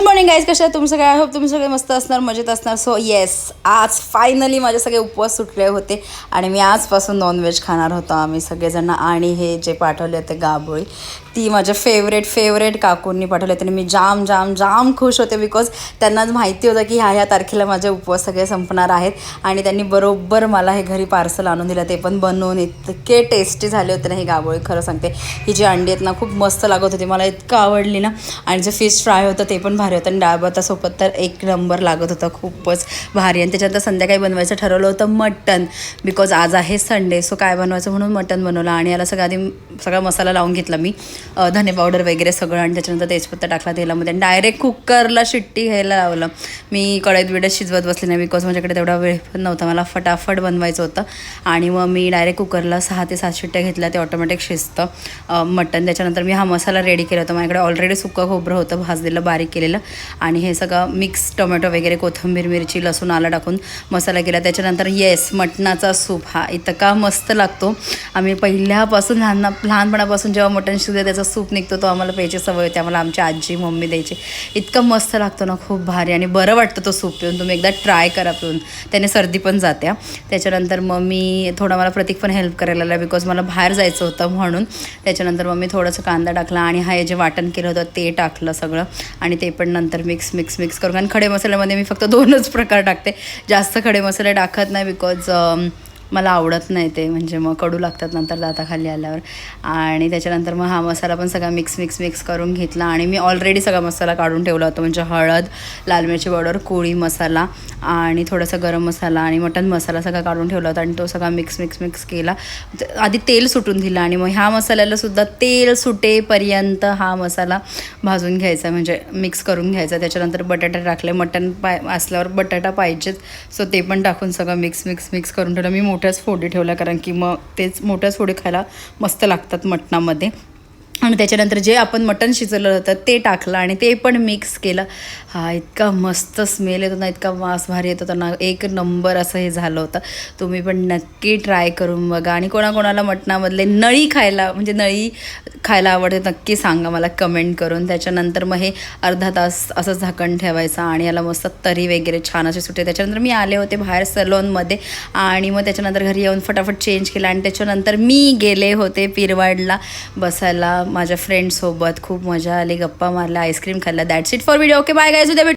Morning guys, कशा तुम सगळे? आय होप तुम्ही सगळे मस्त असणार, मजेत असणार. सो येस, आज फायनली माझे सगळे उपवास सुटले होते आणि मी आजपासून नॉनव्हेज खाणार होतो आम्ही सगळेजण. आणि हे जे पाठवले होते गाबोळी, ती माझ्या फेवरेट काकूंनी पाठवले होते आणि मी जाम जाम जाम खुश होते. बिकॉज त्यांनाच माहिती होतं की ह्या तारखेला माझे उपवास सगळे संपणार आहेत आणि त्यांनी बरोबर मला हे घरी पार्सल आणून दिलं. ते पण बनवून इतके टेस्टी झाले होते ना हे गाबोळी. खरं सांगते, ही जी अंडी आहेत ना खूप मस्त लागत होती, मला इतकं आवडली ना. आणि जे फिश फ्राय होतं ते पण भारी होतं आणि डाळ भातासोबत तर एक नंबर लागत होतं, खूपच भारी. आणि त्याच्यानंतर संध्याकाळी बनवायचं ठरवलं होतं मटन, बिकॉज आज आहे संडे. सो काय बनवायचं म्हणून मटन बनवलं आणि याला सगळा मसाला लावून घेतला मी, धने पावडर वगैरे सगळं. आणि त्याच्यानंतर तेजपत्ता टाकला तेलामध्ये आणि डायरेक्ट कुकरला शिट्टी घ्यायला लावलं. मी कढईत बिडत शिजवत बसले नाही, बिकॉज माझ्याकडे तेवढा वेळ पण नव्हता, मला फटाफट बनवायचं होतं. आणि मग मी डायरेक्ट कुकरला 6 ते 7 शिट्ट्या घेतल्या, ते ऑटोमॅटिक शिजतं मटन. त्याच्यानंतर मी हा मसाला रेडी केला होता. माझ्याकडे ऑलरेडी सुकं खोबरं होतं भाजलेलं बारीक केलेलं, आणि हे सगळं मिक्स टोमॅटो वगैरे, कोथिंबीर, मिरची, लसूण, आलं टाकून मसाला केला. त्याच्यानंतर येस, मटणाचा सूप हा इतका मस्त लागतो. आम्ही पहिल्यापासून लहानपणापासून जेव्हा मटण शिजले त्याचा सूप निघतो तो आम्हाला प्यायची सवय होती. आम्हाला आमची आजी मम्मी द्यायची. इतकं मस्त लागतो ना, खूप भारी आणि बरं वाटतं तो सूप पिऊन. तुम्ही एकदा ट्राय करा पिऊन, त्याने सर्दी पण जाते. त्याच्यानंतर मग मी थोडा, मला प्रतीक पण हेल्प करायला लागला बिकॉज मला बाहेर जायचं होतं म्हणून. त्याच्यानंतर मग मी थोडंसं कांदा टाकला आणि हा जे वाटण केलं होतं ते टाकलं सगळं, आणि ते पण नंतर मिक्स करून. आणि खडे मसाल्यामध्ये मी फक्त 2च प्रकार टाकते, जास्त खडे मसाले टाकत नाही बिकॉज मला आवडत नाही ते, म्हणजे मग कडू लागतात नंतर दाताखाली आल्यावर. आणि त्याच्यानंतर मग हा मसाला पण सगळा मिक्स करून घेतला. आणि मी ऑलरेडी सगळा मसाला काढून ठेवला होता, म्हणजे हळद, लाल मिरची पावडर, कोळी मसाला आणि थोडासा गरम मसाला आणि मटन मसाला सगळा काढून ठेवला होता. आणि तो सगळा मिक्स केला. आधी तेल सुटून दिलं आणि मग ह्या मसाल्यालासुद्धा तेल सुटेपर्यंत हा मसाला भाजून घ्यायचा, म्हणजे मिक्स करून घ्यायचा. त्याच्यानंतर बटाटे टाकले, मटन असल्यावर बटाटा पाहिजेच, सो ते पण टाकून सगळं मिक्स करून ठेवलं. मी मोठ्याच फोडी ठेवल्या, कारण की मग तेच मोठ्याच फोडी खायला मस्त लागतात मटणामध्ये. आणि त्याच्यानंतर जे आपण मटण शिजवलं होतं ते टाकलं आणि ते पण मिक्स केलं. हा इतका मस्त स्मेल येतो ना, इतका वास भारी येत होता ना, एक नंबर असं हे झालं होतं. तुम्ही पण नक्की ट्राय करून बघा. आणि कोणाकोणाला मटणामधले नळी खायला आवडते नक्की सांगा मला कमेंट करून. त्याच्यानंतर मग हे अर्धा तास असं झाकण ठेवायचं आणि याला मस्त तरी वगैरे छान असे सुटे. त्याच्यानंतर मी आले होते बाहेर सलोनमध्ये आणि मग त्याच्यानंतर घरी येऊन फटाफट चेंज केला. आणि त्याच्यानंतर मी गेले होते पिरवाडला बसायला माझ्या फ्रेंडसोबत. खूप मजा आली, गप्पा मारल्या, आईस्क्रीम खाल्ला. That's it for video. Okay bye guys, उद्या भेटू.